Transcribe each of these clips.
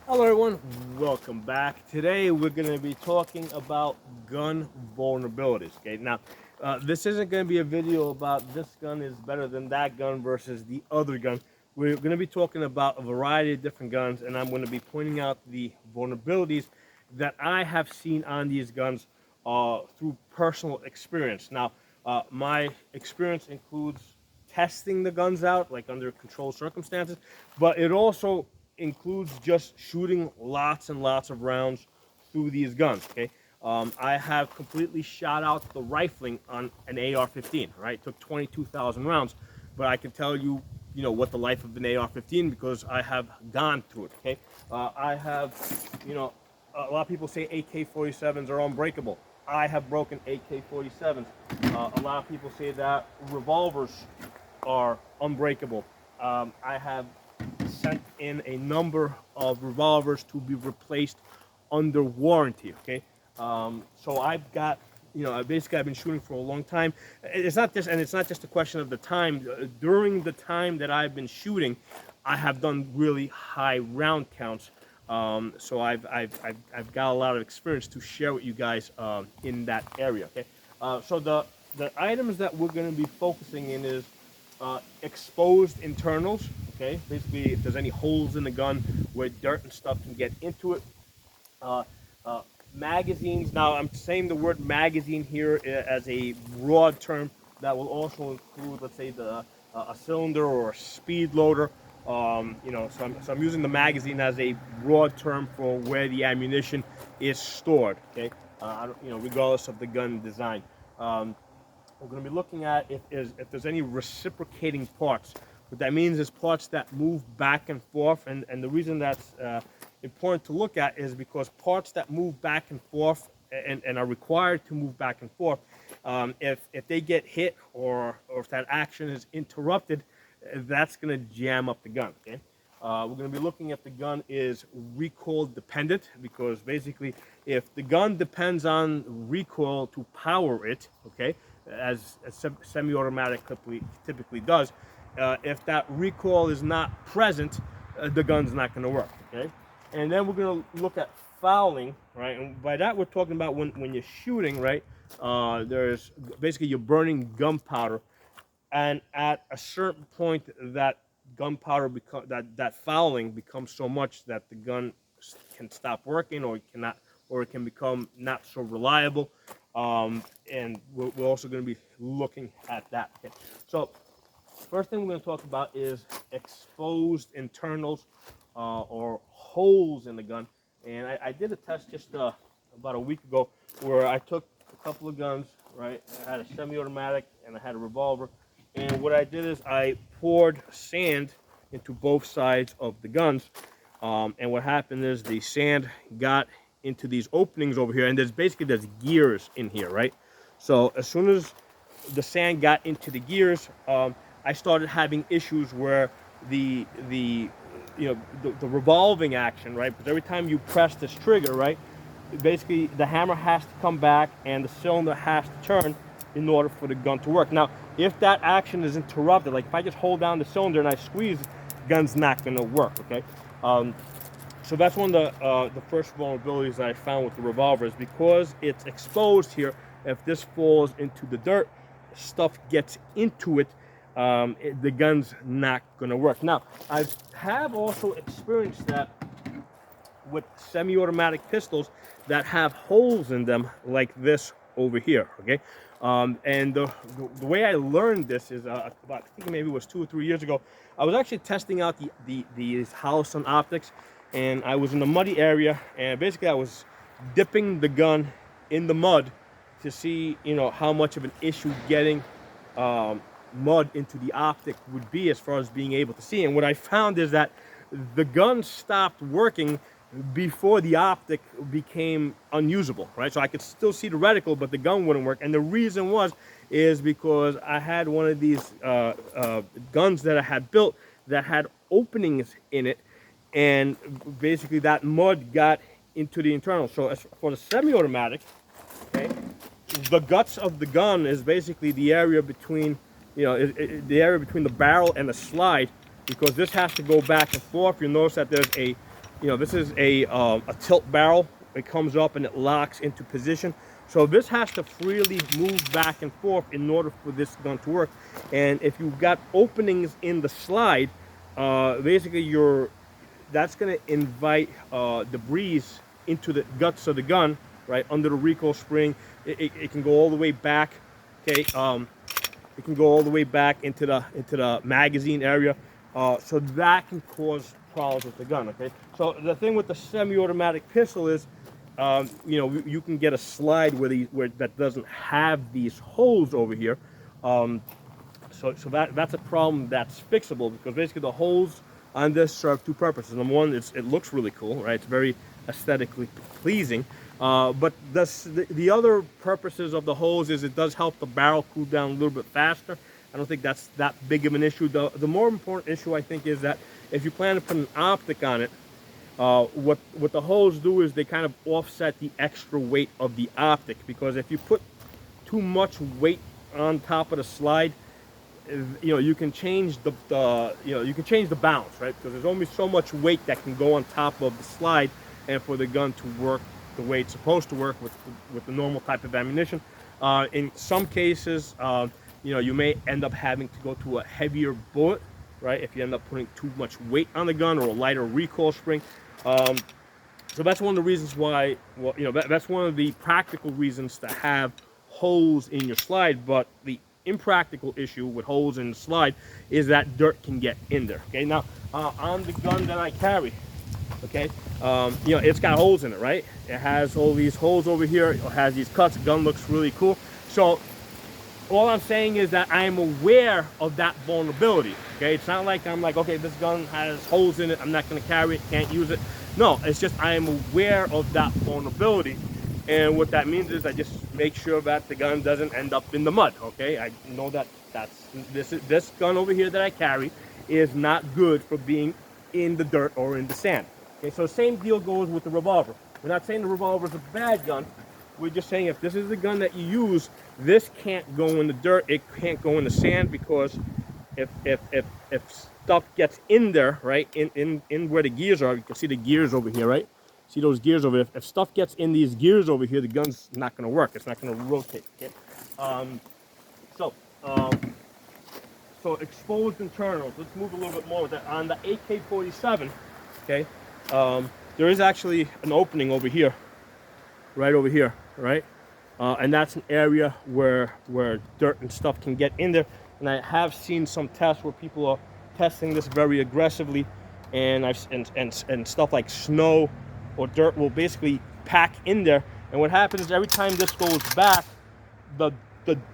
Hello everyone, welcome back. Today we're going to be talking about gun vulnerabilities. Okay, now this isn't going to be a video about this gun is better than that gun versus the other gun. We're going to be talking about a variety of different guns, and I'm going to be pointing out the vulnerabilities that I have seen on these guns through personal experience. Now, my experience includes testing the guns out, like under controlled circumstances, but it also includes just shooting lots and lots of rounds through these guns. Okay, I have completely shot out the rifling on an AR-15. Right, it took 22,000 rounds, but I can tell you, what the life of an AR-15 because I have gone through it. Okay, I have, a lot of people say AK-47s are unbreakable. I have broken AK-47s. A lot of people say that revolvers are unbreakable. I have sent in a number of revolvers to be replaced under warranty. Okay, so I've got, basically I've been shooting for a long time. It's not just a question of the time. During the time that I've been shooting, I have done really high round counts. So I've got a lot of experience to share with you guys in that area. Okay, so the items that we're going to be focusing in is exposed internals. Okay, basically if there's any holes in the gun where dirt and stuff can get into it. Uh, uh, Magazines. Now I'm saying the word magazine here as a broad term that will also include, let's say, a cylinder or a speed loader. So I'm using the magazine as a broad term for where the ammunition is stored. Okay, regardless of the gun design. We're going to be looking at if there's any reciprocating parts. What that means is parts that move back and forth, and the reason that's important to look at is because parts that move back and forth and are required to move back and forth, if they get hit or if that action is interrupted, that's going to jam up the gun. Okay, we're going to be looking if the gun is recoil dependent, because basically if the gun depends on recoil to power it, okay, as semi-automatic typically does, if that recoil is not present, the gun's not going to work. Okay, and then we're going to look at fouling, right? And by that we're talking about when you're shooting, right? There's basically you're burning gunpowder, and at a certain point that gunpowder that fouling becomes so much that the gun can stop working, or it cannot, or it can become not so reliable. And we're also going to be looking at that. Okay, so first thing we're going to talk about is exposed internals, or holes in the gun. And I did a test just about a week ago where I took a couple of guns, right? I had a semi-automatic and I had a revolver. And what I did is I poured sand into both sides of the guns. And what happened is the sand got into these openings over here, and there's gears in here, right? So as soon as the sand got into the gears, I started having issues where the revolving action, right? Because every time you press this trigger, right, basically the hammer has to come back and the cylinder has to turn in order for the gun to work. Now, if that action is interrupted, like if I just hold down the cylinder and I squeeze, the gun's not going to work. Okay, so that's one of the first vulnerabilities that I found with the revolver, is because it's exposed here. If this falls into the dirt, stuff gets into it, the gun's not going to work. Now, I have also experienced that with semi-automatic pistols that have holes in them like this over here. Okay, and the way I learned this is about, I think maybe it was 2 or 3 years ago. I was actually testing out these Holosun optics, and I was in a muddy area, and basically I was dipping the gun in the mud to see, how much of an issue getting mud into the optic would be as far as being able to see. And what I found is that the gun stopped working before the optic became unusable, right? So I could still see the reticle, but the gun wouldn't work. And the reason is because I had one of these guns that I had built that had openings in it, and basically that mud got into the internal. So as for the semi-automatic, okay, the guts of the gun is basically the area between, the area between the barrel and the slide, because this has to go back and forth. You'll notice that there's a this is a tilt barrel. It comes up and it locks into position. So this has to freely move back and forth in order for this gun to work. And if you've got openings in the slide, basically that's going to invite debris into the guts of the gun, right, under the recoil spring. It can go all the way back, okay. It can go all the way back into the magazine area, so that can cause problems with the gun, okay. So the thing with the semi-automatic pistol is, you can get a slide where that doesn't have these holes over here. So that's a problem that's fixable, because basically the holes on this serve two purposes. Number one, it looks really cool, right? It's very aesthetically pleasing. But the other purposes of the holes is it does help the barrel cool down a little bit faster. I don't think that's that big of an issue. The more important issue, I think, is that if you plan to put an optic on it, what the holes do is they kind of offset the extra weight of the optic, because if you put too much weight on top of the slide, you can change the balance, right? Because there's only so much weight that can go on top of the slide, and for the gun to work the way it's supposed to work with the normal type of ammunition. In some cases, you may end up having to go to a heavier bullet, right? If you end up putting too much weight on the gun, or a lighter recoil spring. So that's one of the reasons why, that's one of the practical reasons to have holes in your slide. But the impractical issue with holes in the slide is that dirt can get in there. Okay, now on the gun that I carry, okay, it's got holes in it, right? It has all these holes over here. It has these cuts. The gun looks really cool. So all I'm saying is that I am aware of that vulnerability. Okay, it's not like I'm like, okay, this gun has holes in it, I'm not going to carry it, can't use it. No, it's just I am aware of that vulnerability. And what that means is I just make sure that the gun doesn't end up in the mud. Okay, I know that this gun over here that I carry is not good for being in the dirt or in the sand. Okay, so same deal goes with the revolver. We're not saying the revolver is a bad gun. We're just saying if this is the gun that you use, this can't go in the dirt. It can't go in the sand, because if stuff gets in there, right, in where the gears are, you can see the gears over here, right? See those gears over there? If stuff gets in these gears over here, the gun's not going to work. It's not going to rotate. Okay. So exposed internals. Let's move a little bit more with that. On the AK-47, okay, there is actually an opening over here, right over here, right? And that's an area where dirt and stuff can get in there. And I have seen some tests where people are testing this very aggressively, and and stuff like snow or dirt will basically pack in there. And what happens is every time this goes back, the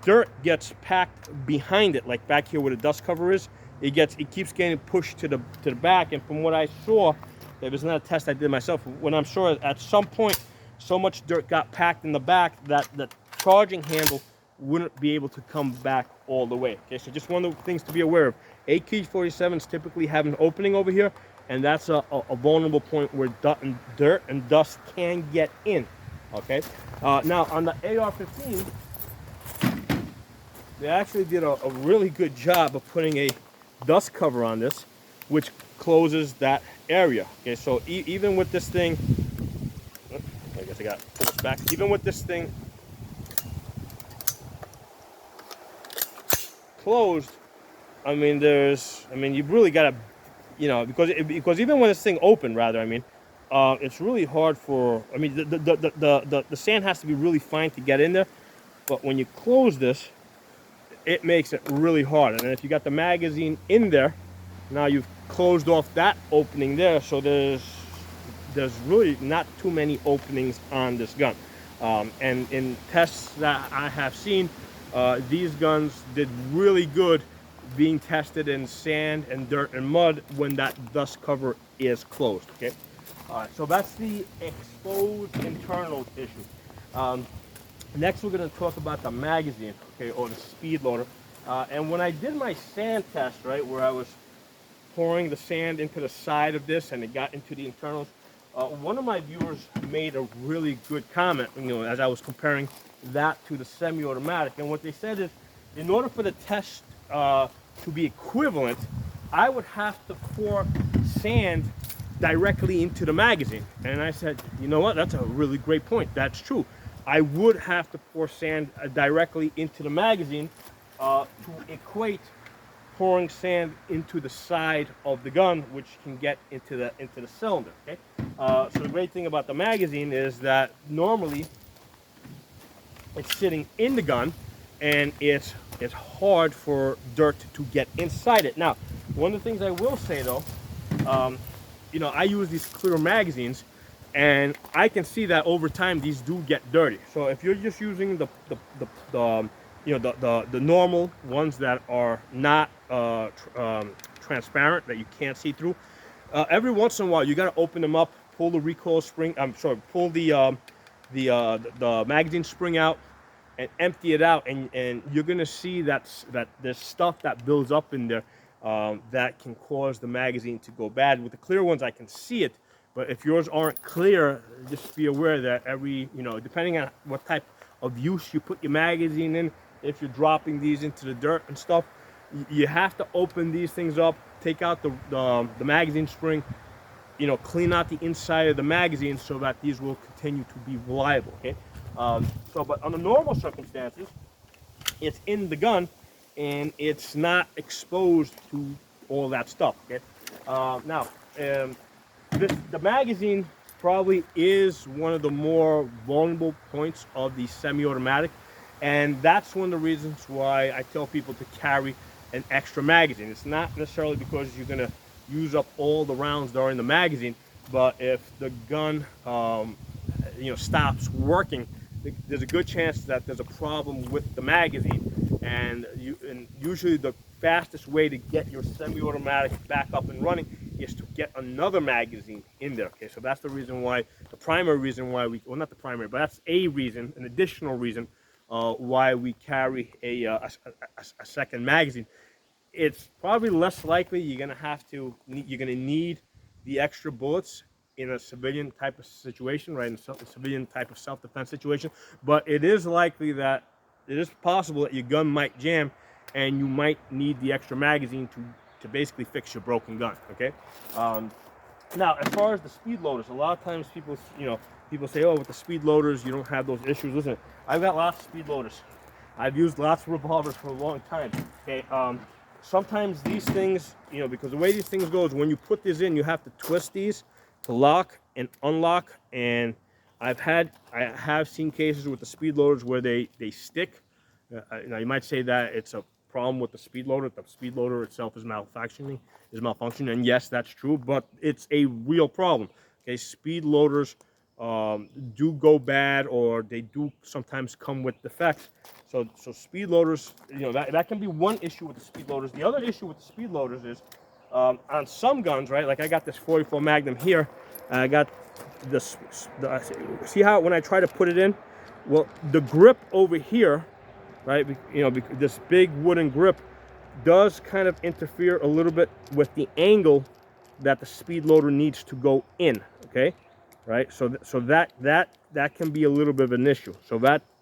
dirt gets packed behind it, like back here where the dust cover is. It keeps getting pushed to the back. And from what I saw, it was not a test I did myself, when I'm sure at some point so much dirt got packed in the back that the charging handle wouldn't be able to come back all the way. Okay, so just one of the things to be aware of. AK-47s typically have an opening over here, and that's a vulnerable point where dirt and dust can get in. Okay, now on the AR-15, they actually did a really good job of putting a dust cover on this, which closes that area. Okay, so even with this thing, I guess I got to pull this back. Even with this thing closed, I mean, you've really got to, because even when this thing opened, it's really hard for, the sand has to be really fine to get in there. But when you close this, it makes it really hard. And if you got the magazine in there, now you've closed off that opening there, so there's really not too many openings on this gun. And in tests that I have seen, these guns did really good being tested in sand and dirt and mud when that dust cover is closed. Okay, so that's the exposed internals issue. Next, we're going to talk about the magazine, okay, or the speed loader. And when I did my sand test, right, where I was pouring the sand into the side of this and it got into the internals, one of my viewers made a really good comment, as I was comparing that to the semi-automatic. And what they said is, in order for the test to be equivalent, I would have to pour sand directly into the magazine. And I said, you know what, that's a really great point. That's true. I would have to pour sand directly into the magazine to equate pouring sand into the side of the gun, which can get into the cylinder. Okay. So the great thing about the magazine is that normally it's sitting in the gun, and it's hard for dirt to get inside it. Now, one of the things I will say though, you know, I use these clear magazines, and I can see that over time these do get dirty. So if you're just using the you know, the normal ones that are not transparent, that you can't see through, every once in a while you got to open them up, pull the recoil spring. I'm sorry, pull the magazine spring out and empty it out, and you're gonna see that there's stuff that builds up in there that can cause the magazine to go bad. With the clear ones, I can see it, but if yours aren't clear, just be aware that every, you know, depending on what type of use you put your magazine in, if you're dropping these into the dirt and stuff, you have to open these things up, take out the magazine spring, you know, clean out the inside of the magazine so that these will continue to be reliable. Okay. But under normal circumstances, it's in the gun and it's not exposed to all that stuff. Okay. The magazine probably is one of the more vulnerable points of the semi-automatic, and that's one of the reasons why I tell people to carry an extra magazine. It's not necessarily because you're going to use up all the rounds that are in the magazine, but if the gun you know, stops working, there's a good chance that there's a problem with the magazine, and usually the fastest way to get your semi-automatic back up and running is to get another magazine in there. Okay, so that's the reason why, the primary reason why we, well, not the primary, but that's a reason, an additional reason why we carry a second magazine. It's probably less likely you're gonna need the extra bullets in a civilian type of situation, right? In a civilian type of self-defense situation, but it is likely that it is possible that your gun might jam, and you might need the extra magazine to basically fix your broken gun. Okay. Now, as far as the speed loaders, a lot of times people say, oh, with the speed loaders you don't have those issues. Listen, I've got lots of speed loaders. I've used lots of revolvers for a long time. Okay. Sometimes these things, you know, because the way these things go is when you put this in, you have to twist these to lock and unlock. And I have seen cases with the speed loaders where they stick. Now you might say that it's a problem with the speed loader. The speed loader itself is malfunctioning, and yes, that's true, but it's a real problem. Okay, speed loaders do go bad, or they do sometimes come with defects. So speed loaders, you know, that can be one issue with the speed loaders. The other issue with the speed loaders is on some guns, right? Like I got this 44 Magnum here. I got this. See how when I try to put it in, well, the grip over here, right? You know, this big wooden grip does kind of interfere a little bit with the angle that the speed loader needs to go in. Okay, right? So that can be a little bit of an issue. So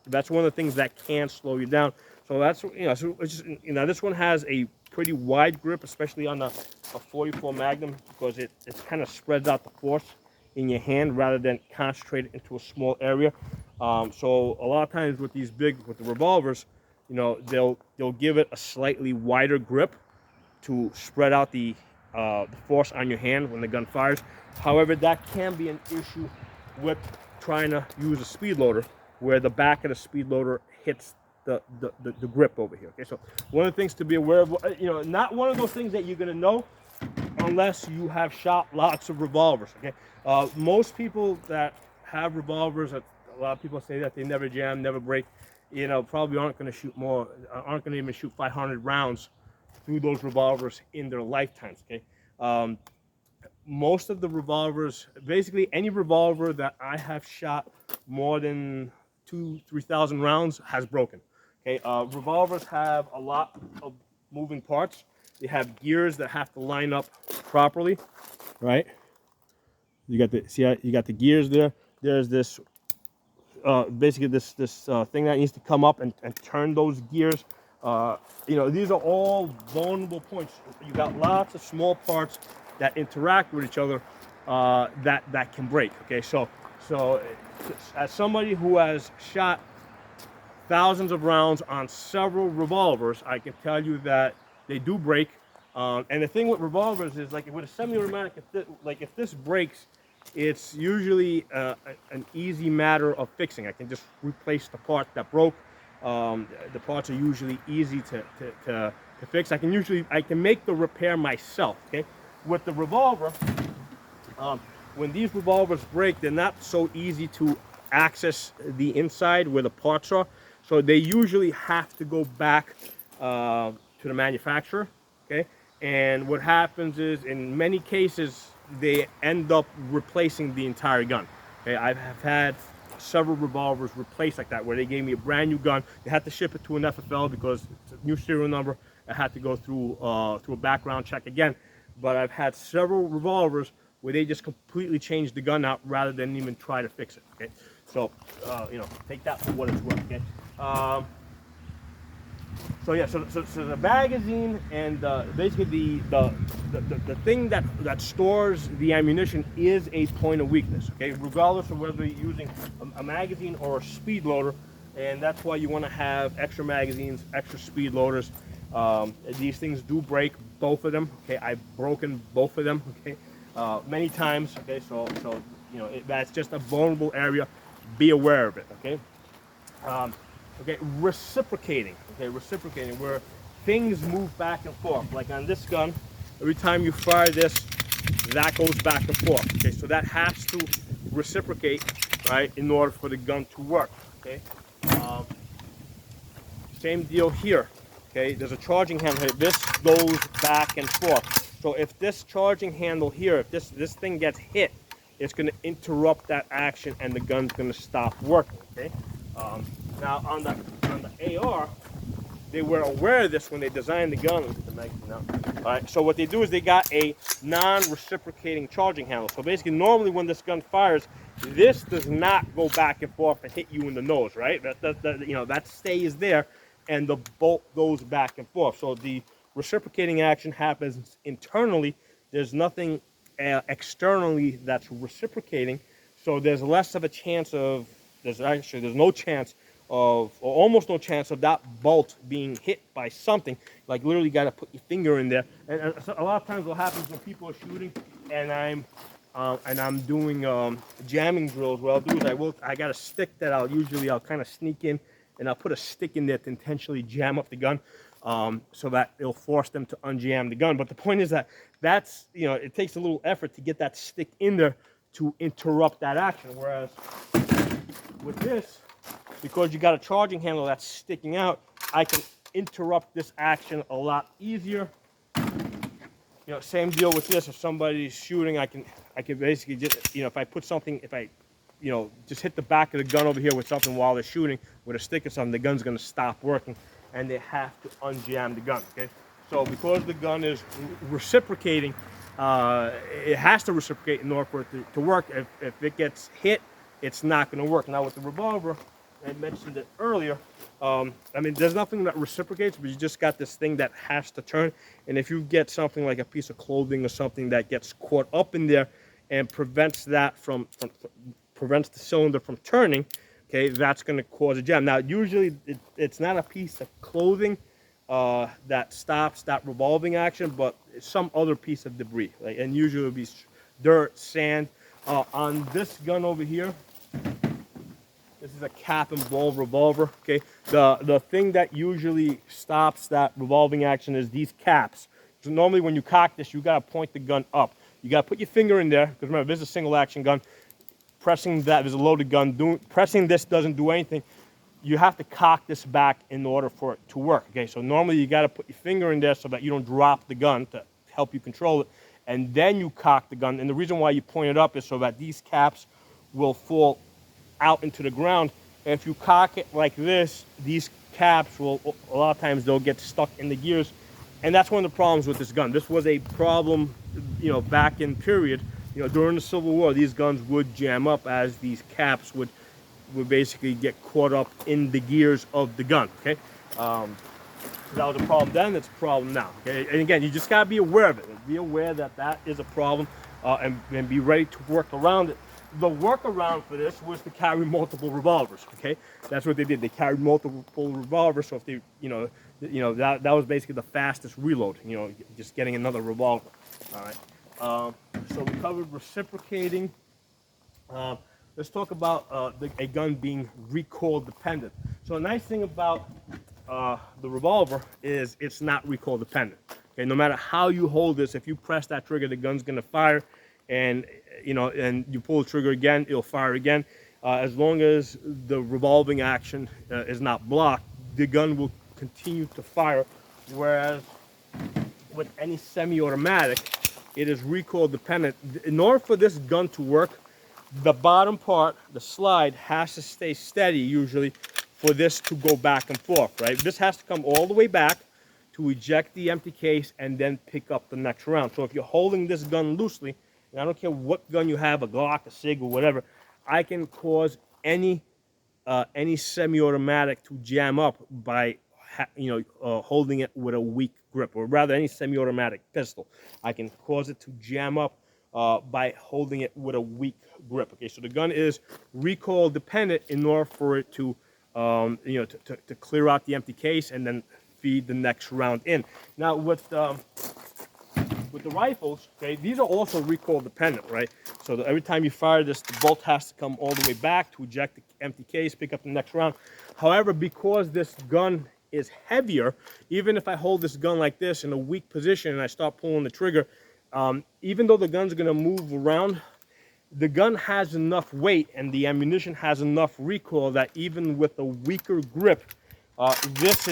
that's one of the things that can slow you down. So that's, you know, so it's just, you know, this one has a pretty wide grip, especially on a 44 Magnum, because it kind of spreads out the force in your hand rather than concentrate it into a small area. So a lot of times with the revolvers, you know, they'll give it a slightly wider grip to spread out the force on your hand when the gun fires. However, that can be an issue with trying to use a speed loader, where the back of the speed loader hits the grip over here. Okay, so one of the things to be aware of, you know, not one of those things that you're gonna know unless you have shot lots of revolvers. Okay, most people that have revolvers, a lot of people say that they never jam, never break, you know, probably aren't going to even shoot 500 rounds through those revolvers in their lifetimes. Okay, most of the revolvers, basically any revolver that I have shot more than 2,000-3,000 rounds has broken. Okay, revolvers have a lot of moving parts. They have gears that have to line up properly, right? You got the gears there. There's this basically this thing that needs to come up and turn those gears. You know, these are all vulnerable points. You got lots of small parts that interact with each other, that can break. Okay, so as somebody who has shot thousands of rounds on several revolvers, I can tell you that they do break. And the thing with revolvers is, like with a semi-automatic, if this breaks, it's usually an easy matter of fixing. I can just replace the part that broke. The parts are usually easy to fix. I can make the repair myself. Okay, with the revolver, when these revolvers break, they're not so easy to access the inside where the parts are. So they usually have to go back to the manufacturer. Okay, and what happens is, in many cases, they end up replacing the entire gun. Okay, I have had several revolvers replaced like that, where they gave me a brand new gun. They had to ship it to an FFL because it's a new serial number. I had to go through a background check again. But I've had several revolvers where they just completely changed the gun out rather than even try to fix it. Okay, so take that for what it's worth. Okay. So yeah, so the magazine and basically the thing that stores the ammunition is a point of weakness. Okay, regardless of whether you're using a magazine or a speed loader, and that's why you want to have extra magazines, extra speed loaders. These things do break, both of them. Okay, I've broken both of them. Okay, many times. Okay, so that's just a vulnerable area. Be aware of it. Okay. Okay, reciprocating. Okay, reciprocating, where things move back and forth. Like on this gun, every time you fire this, that goes back and forth. Okay, so that has to reciprocate, right, in order for the gun to work. Okay, same deal here. Okay, there's a charging handle here. This goes back and forth. So if this charging handle here, if this thing gets hit, it's going to interrupt that action and the gun's going to stop working. Okay. Now on the AR, they were aware of this when they designed the gun. All right, so what they do is they got a non-reciprocating charging handle. So basically, normally when this gun fires, this does not go back and forth and hit you in the nose, right? That stays there, and the bolt goes back and forth. So the reciprocating action happens internally. There's nothing externally that's reciprocating, so there's less of a chance of there's no chance of, or almost no chance of, that bolt being hit by something. Like literally got to put your finger in there. And so a lot of times what happens when people are shooting and I'm doing jamming drills, what I'll do is I got a stick that I'll kind of sneak in, and I'll put a stick in there to intentionally jam up the gun, so that it'll force them to unjam the gun. But the point is that's it takes a little effort to get that stick in there to interrupt that action. Whereas with this, because you got a charging handle that's sticking out, I can interrupt this action a lot easier. Same deal with this. If somebody's shooting, I can basically just, if I put something, if I, just hit the back of the gun over here with something while they're shooting with a stick or something, the gun's going to stop working, and they have to unjam the gun. Okay, so because the gun is reciprocating, it has to reciprocate in order for it to work. If it gets hit, it's not going to work. Now with the revolver, I mentioned it earlier. There's nothing that reciprocates, but you just got this thing that has to turn. And if you get something like a piece of clothing or something that gets caught up in there and prevents that prevents the cylinder from turning, okay, that's going to cause a jam. Now, usually it's not a piece of clothing that stops that revolving action, but some other piece of debris. And usually it'll be dirt, sand. On this gun over here, this is a cap and ball revolver. Okay, the thing that usually stops that revolving action is these caps. So normally when you cock this, you gotta point the gun up. You gotta put your finger in there, because remember, this is a single action gun. Pressing that is a loaded gun. Pressing this doesn't do anything. You have to cock this back in order for it to work. Okay, so normally you gotta put your finger in there so that you don't drop the gun, to help you control it, and then you cock the gun. And the reason why you point it up is so that these caps will fall out into the ground. And if you cock it like this, these caps will, a lot of times they'll get stuck in the gears, and that's one of the problems with this gun. This was a problem, back in period, during the Civil War. These guns would jam up as these caps would basically get caught up in the gears of the gun. Okay, that was a problem then. It's a problem now. Okay, and again, you just gotta be aware of it. Be aware that that is a problem. and be ready to work around it. The workaround for this was to carry multiple revolvers. Okay, that's what they did. They carried multiple revolvers, so if they, that was basically the fastest reload. Just getting another revolver. All right. So we covered reciprocating. Let's talk about a gun being recoil dependent. So a nice thing about the revolver is it's not recoil dependent. Okay, no matter how you hold this, if you press that trigger, the gun's gonna fire, and and you pull the trigger again, it'll fire again. As long as the revolving action is not blocked, the gun will continue to fire. Whereas with any semi-automatic, it is recoil dependent. In order for this gun to work, the bottom part, the slide, has to stay steady usually for this to go back and forth, right? This has to come all the way back to eject the empty case and then pick up the next round. So if you're holding this gun loosely, and I don't care what gun you have, a Glock, a Sig, or whatever, I can cause any semi-automatic to jam up by holding it with a weak grip, or rather any semi-automatic pistol. I can cause it to jam up by holding it with a weak grip. Okay, so the gun is recoil dependent in order for it to, to clear out the empty case and then feed the next round in. Now with the rifles, okay, these are also recoil dependent, right? So every time you fire this, the bolt has to come all the way back to eject the empty case, pick up the next round. However, because this gun is heavier, even if I hold this gun like this in a weak position and I start pulling the trigger, even though the gun's going to move around, the gun has enough weight and the ammunition has enough recoil that even with a weaker grip, this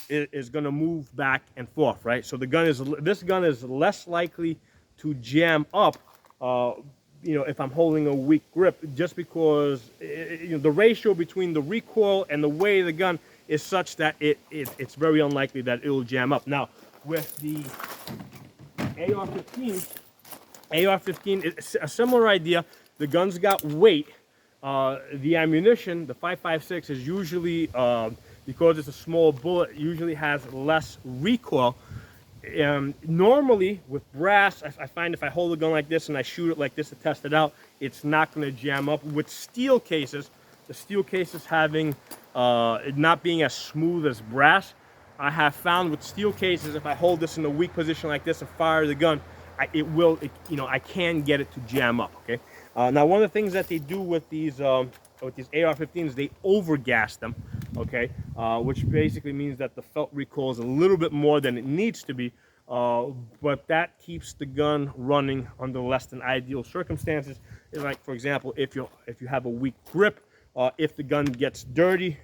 is going to move back and forth, right? So this gun is less likely to jam up, if I'm holding a weak grip, just because the ratio between the recoil and the weight of the gun is such that it's very unlikely that it will jam up. Now, with the AR-15 is a similar idea. The gun's got weight. The ammunition, the 5.56, is usually, because it's a small bullet, usually has less recoil. Normally, with brass, I find if I hold a gun like this and I shoot it like this to test it out, it's not going to jam up. With steel cases, the steel cases having it not being as smooth as brass, I have found with steel cases, if I hold this in a weak position like this and fire the gun, I can get it to jam up. Okay. Now, one of the things that they do with these AR-15s, they overgas them. Okay, which basically means that the felt recoil is a little bit more than it needs to be, but that keeps the gun running under less than ideal circumstances. Like, for example, if you have a weak grip, if the gun gets dirty,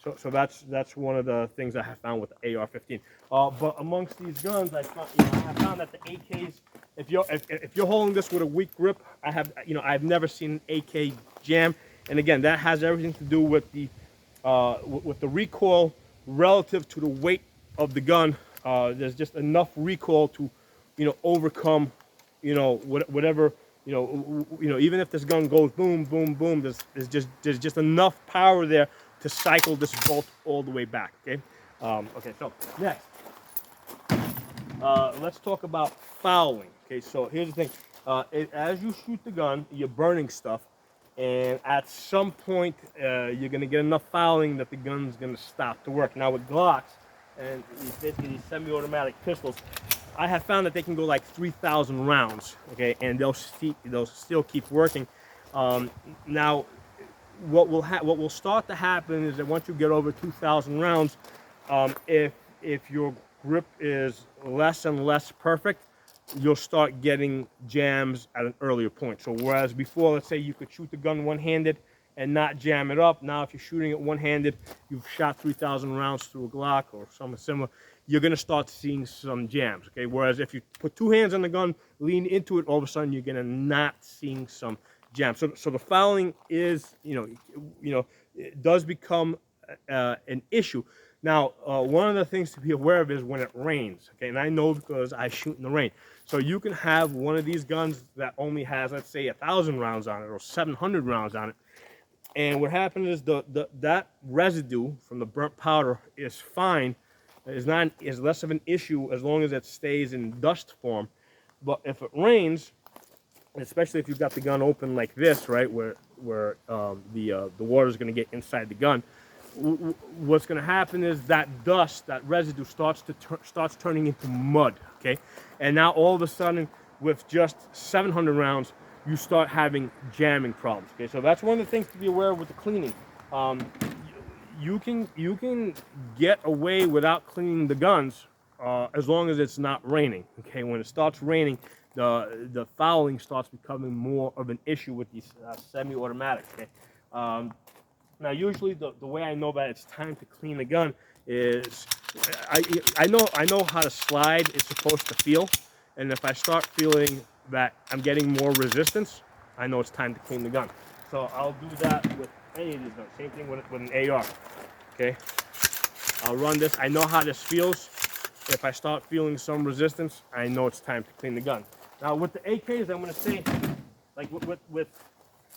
so that's one of the things I have found with the AR-15. But amongst these guns, I have found that the AKs, if you're holding this with a weak grip, I've never seen an AK jam. And again, that has everything to do with the recoil relative to the weight of the gun. There's just enough recoil to, overcome, whatever. Even if this gun goes boom, boom, boom, there's just enough power there to cycle this bolt all the way back. Okay. Okay. So next, let's talk about fouling. Okay. So here's the thing. As you shoot the gun, you're burning stuff, and at some point, you're gonna get enough fouling that the gun's gonna stop to work. Now with Glocks and these semi-automatic pistols, I have found that they can go like 3,000 rounds, okay, and they'll still keep working. Now, what will start to happen is that once you get over 2,000 rounds, if your grip is less and less perfect, you'll start getting jams at an earlier point. So whereas before, let's say you could shoot the gun one-handed and not jam it up, now if you're shooting it one-handed, you've shot 3,000 rounds through a Glock or something similar, you're going to start seeing some jams, okay? Whereas if you put two hands on the gun, lean into it, all of a sudden you're going to not seeing some jams. So the fouling is, it does become an issue. Now, one of the things to be aware of is when it rains, okay? And I know because I shoot in the rain. So you can have one of these guns that only has, let's say, 1,000 rounds on it or 700 rounds on it. And what happens is that residue from the burnt powder is fine. Is less of an issue as long as it stays in dust form. But if it rains, especially if you've got the gun open like this, right, where the water is going to get inside the gun, what's going to happen is that dust, that residue starts turning into mud, okay? And now all of a sudden, with just 700 rounds, you start having jamming problems, okay? So that's one of the things to be aware of with the cleaning. You can get away without cleaning the guns as long as it's not raining, okay? When it starts raining, the fouling starts becoming more of an issue with these semi-automatics, okay? Now, usually the way I know that it's time to clean the gun is I know how the slide is supposed to feel, and if I start feeling that I'm getting more resistance, I know it's time to clean the gun. So I'll do that with any of these guns. Same thing with an AR. Okay, I'll run this. I know how this feels. If I start feeling some resistance, I know it's time to clean the gun. Now with the AKs, I'm going to say, like with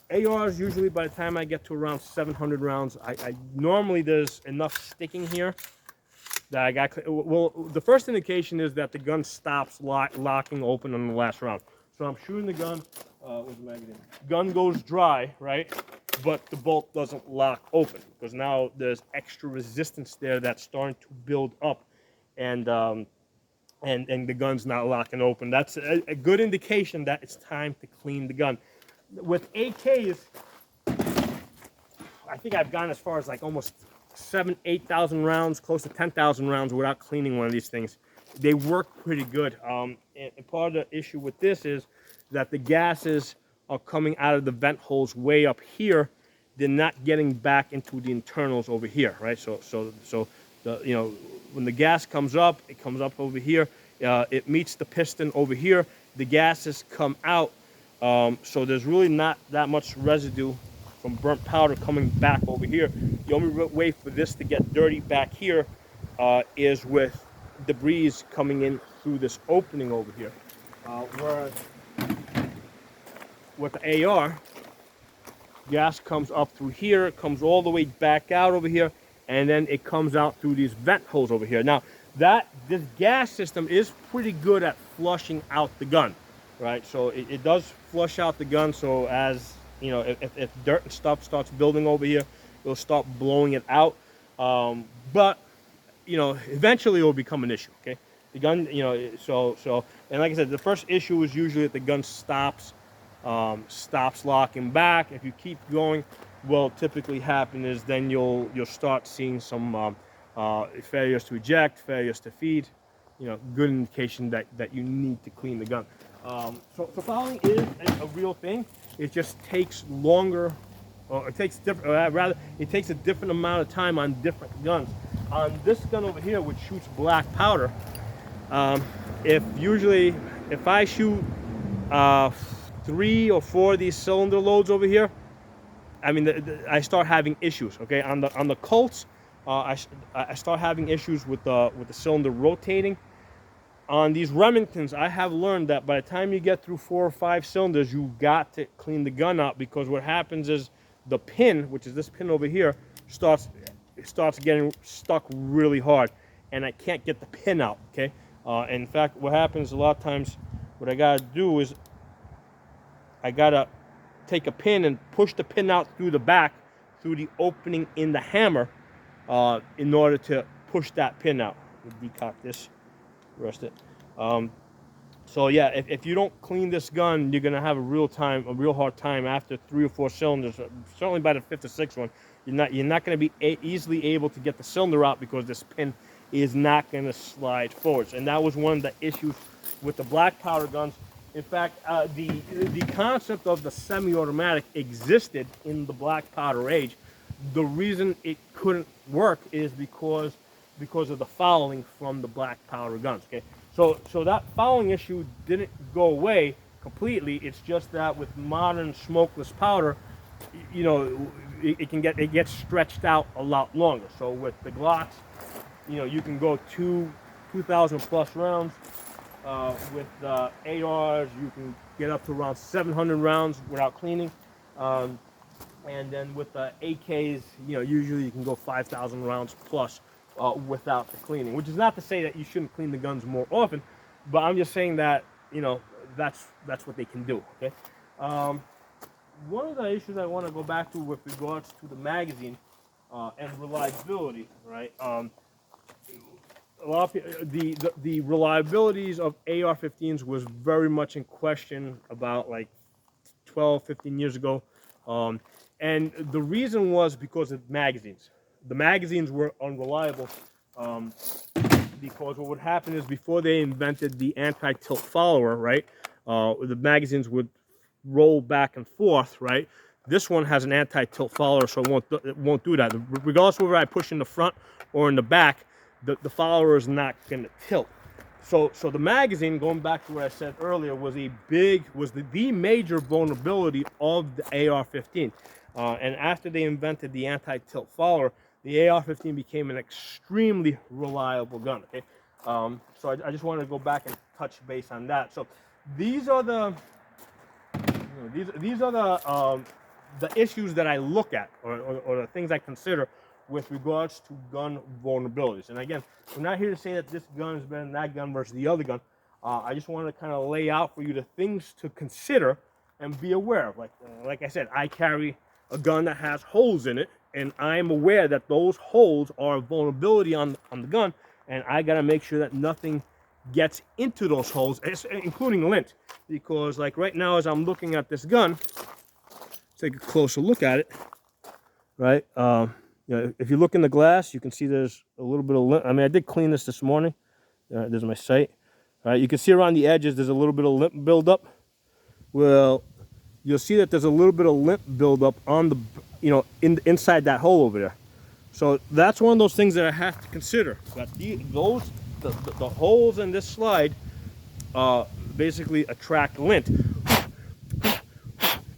ARs, usually by the time I get to around 700 rounds, I normally there's enough sticking here that I got. Well, the first indication is that the gun stops locking open on the last round. So I'm shooting the gun. Where's the magazine? Gun goes dry, right? But the bolt doesn't lock open because now there's extra resistance there that's starting to build up, and the gun's not locking open. That's a good indication that it's time to clean the gun. With AKs, I think I've gone as far as like almost 8,000 rounds, close to 10,000 rounds without cleaning one of these things. They work pretty good. And part of the issue with this is that the gases are coming out of the vent holes way up here. They're not getting back into the internals over here, right? So the, when the gas comes up, it comes up over here. It meets the piston over here. The gases come out. So there's really not that much residue from burnt powder coming back over here. The only way for this to get dirty back here is with debris coming in through this opening over here. Whereas with the AR, gas comes up through here, it comes all the way back out over here, and then it comes out through these vent holes over here. Now, this gas system is pretty good at flushing out the gun, right? So it does flush out the gun, so as you know, if dirt and stuff starts building over here, it'll start blowing it out. But eventually it will become an issue. Okay, the gun, and like I said, the first issue is usually that the gun stops locking back. If you keep going, what'll typically happen is then you'll start seeing some failures to eject, failures to feed. Good indication that you need to clean the gun. So fouling is a real thing. It just takes longer, or it takes it takes a different amount of time on different guns. On this gun over here, which shoots black powder, if I shoot 3 or 4 of these cylinder loads over here, I mean, I start having issues. Okay, on the Colts, I start having issues with the cylinder rotating. On these Remingtons, I have learned that by the time you get through 4 or 5 cylinders, you got to clean the gun out, because what happens is the pin, which is this pin over here, starts getting stuck really hard, and I can't get the pin out. Okay, in fact, what happens a lot of times, what I gotta do is I gotta take a pin and push the pin out through the back, through the opening in the hammer, in order to push that pin out. We'll decock this. Rest it. So yeah, if you don't clean this gun, you're gonna have a real hard time after 3 or 4 cylinders. Certainly by the 5th or 6th one, you're not gonna be easily able to get the cylinder out, because this pin is not gonna slide forwards. And that was one of the issues with the black powder guns. In fact, the concept of the semi-automatic existed in the black powder age. The reason it couldn't work is because of the fouling from the black powder guns. Okay, so that fouling issue didn't go away completely. It's just that with modern smokeless powder, it gets stretched out a lot longer. So with the Glocks, you can go 2,000 plus rounds. With ARs, you can get up to around 700 rounds without cleaning. And then with the AKs, usually you can go 5,000 rounds plus without the cleaning. Which is not to say that you shouldn't clean the guns more often, but I'm just saying that that's what they can do. Okay. One of the issues I want to go back to with regards to the magazine and reliability, right? A lot of the reliabilities of AR-15s was very much in question about like 12, 15 years ago. And the reason was because of magazines. The magazines were unreliable because what would happen is before they invented the anti-tilt follower, right, the magazines would roll back and forth, right? This one has an anti-tilt follower, so it won't do that. Regardless of whether I push in the front or in the back, the follower is not going to tilt. So the magazine, going back to what I said earlier, was the major vulnerability of the AR-15. And after they invented the anti-tilt follower, the AR-15 became an extremely reliable gun. Okay, so I just wanted to go back and touch base on that. So these are the these are the issues that I look at, or the things I consider with regards to gun vulnerabilities. And again, we're not here to say that this gun is better than that gun versus the other gun. I just want to kind of lay out for you the things to consider and be aware of. Like I said, I carry a gun that has holes in it, and I'm aware that those holes are a vulnerability on the gun, and I got to make sure that nothing gets into those holes, including lint. Because like right now, as I'm looking at this gun, take a closer look at it, right? You know, if you look in the glass, you can see there's a little bit of lint. I mean, I did clean this morning. There's my sight. All right, you can see around the edges, there's a little bit of lint buildup. Well, you'll see that there's a little bit of lint buildup on the, inside that hole over there. So that's one of those things that I have to consider. That the holes in this slide basically attract lint.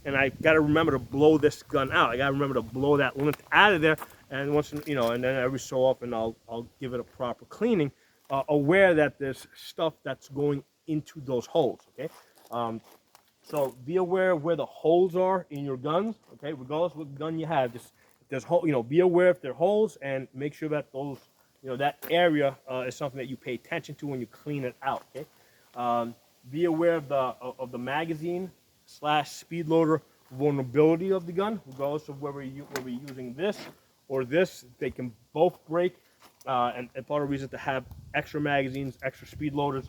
And I got to remember to blow this gun out. I got to remember to blow that lint out of there. And once, and then every so often I'll give it a proper cleaning, aware that there's stuff that's going into those holes. Okay. So be aware of where the holes are in your guns. Okay, regardless of what gun you have, just if there's hole, be aware if there are holes, and make sure that those, that area is something that you pay attention to when you clean it out. Okay. Be aware of the magazine / speed loader vulnerability of the gun, regardless of whether we're using this or this. They can both break, and part of the reason to have extra magazines, extra speed loaders,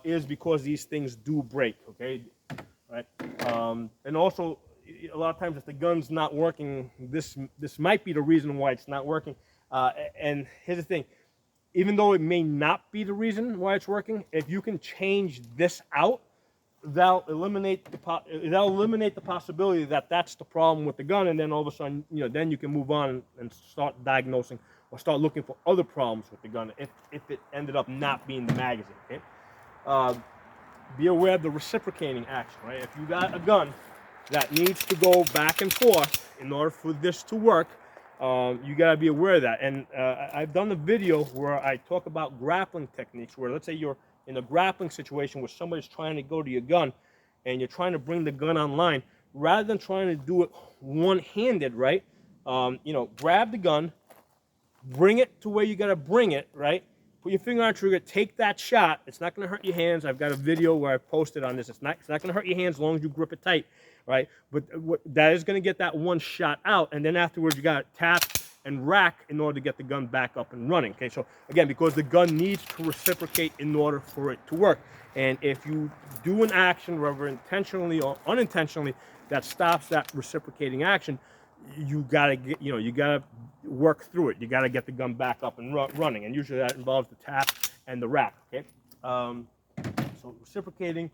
is because these things do break. Okay, right? And also, a lot of times if the gun's not working, this might be the reason why it's not working. And here's the thing: even though it may not be the reason why it's working, if you can change this out, that'll eliminate the possibility that that's the problem with the gun, and then all of a sudden, then you can move on and start diagnosing or start looking for other problems with the gun if it ended up not being the magazine. Okay? Be aware of the reciprocating action. Right? If you got a gun that needs to go back and forth in order for this to work, you got to be aware of that. And I've done a video where I talk about grappling techniques, where let's say you're in a grappling situation where somebody's trying to go to your gun and you're trying to bring the gun online, rather than trying to do it one-handed, right? Grab the gun, bring it to where you got to bring it, right? Put your finger on the trigger, take that shot. It's not going to hurt your hands. I've got a video where I posted on this. It's not going to hurt your hands as long as you grip it tight, right? But that is going to get that one shot out, and then afterwards you got to tap and rack in order to get the gun back up and running. Okay, so again, because the gun needs to reciprocate in order for it to work. And if you do an action, whether intentionally or unintentionally, that stops that reciprocating action, you gotta work through it. You gotta get the gun back up and running, and usually that involves the tap and the rack. Okay, so reciprocating,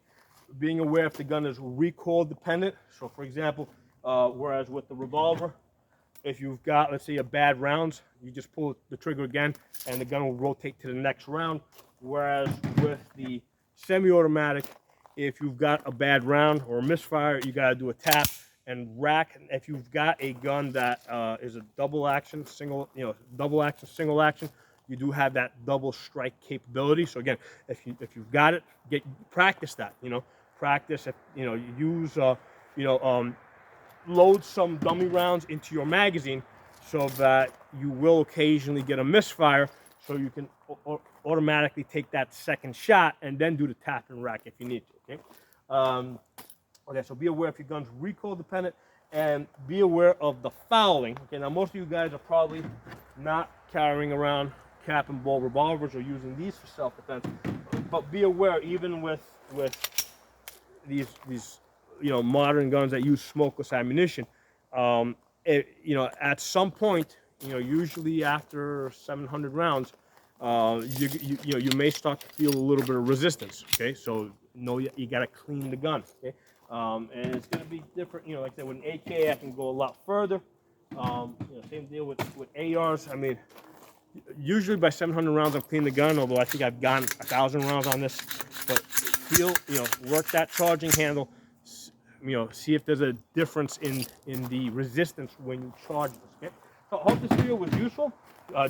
being aware if the gun is recoil dependent. So, for example, whereas with the revolver, if you've got, let's say, a bad round, you just pull the trigger again, and the gun will rotate to the next round. Whereas with the semi-automatic, if you've got a bad round or a misfire, you got to do a tap and rack. If you've got a gun that is a double action, single action, you do have that double strike capability. So again, if you've got it, practice that. Practice. If use load some dummy rounds into your magazine so that you will occasionally get a misfire, so you can automatically take that second shot and then do the tap and rack if you need to. Okay. Okay, so be aware if your gun's recoil dependent, and be aware of the fouling. Okay, now most of you guys are probably not carrying around cap and ball revolvers or using these for self-defense, but be aware even with these modern guns that use smokeless ammunition, at some point, usually after 700 rounds, you may start to feel a little bit of resistance. Okay, so you got to clean the gun. Okay, and it's going to be different. Like I said, with an AK, I can go a lot further. Same deal with ARs. I mean, usually by 700 rounds, I've cleaned the gun. Although I think I've gotten 1,000 rounds on this, but work that charging handle. See if there's a difference in the resistance when you charge this. Okay. So I hope this video was useful.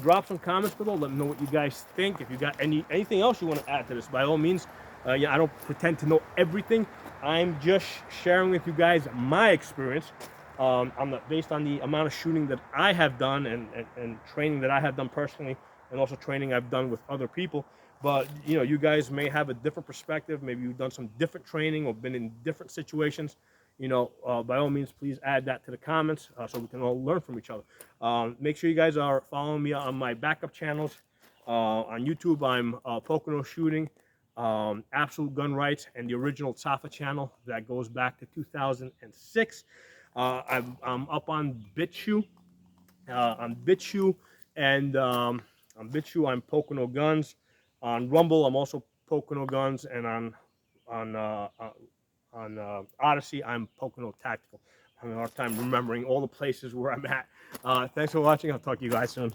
Drop some comments below. Let me know what you guys think. If you got anything else you want to add to this, by all means. I don't pretend to know everything. I'm just sharing with you guys my experience. I'm not based on the amount of shooting that I have done and training that I have done personally, and also training I've done with other people. But you guys may have a different perspective. Maybe you've done some different training or been in different situations. By all means, please add that to the comments so we can all learn from each other. Make sure you guys are following me on my backup channels. On YouTube, I'm Pocono Shooting, Absolute Gun Rights, and the original Tafa channel that goes back to 2006. I'm up on BitChute. And on BitChute, I'm Pocono Guns. On Rumble, I'm also Pocono Guns, and on Odyssey, I'm Pocono Tactical. I'm having a hard time remembering all the places where I'm at. Thanks for watching. I'll talk to you guys soon.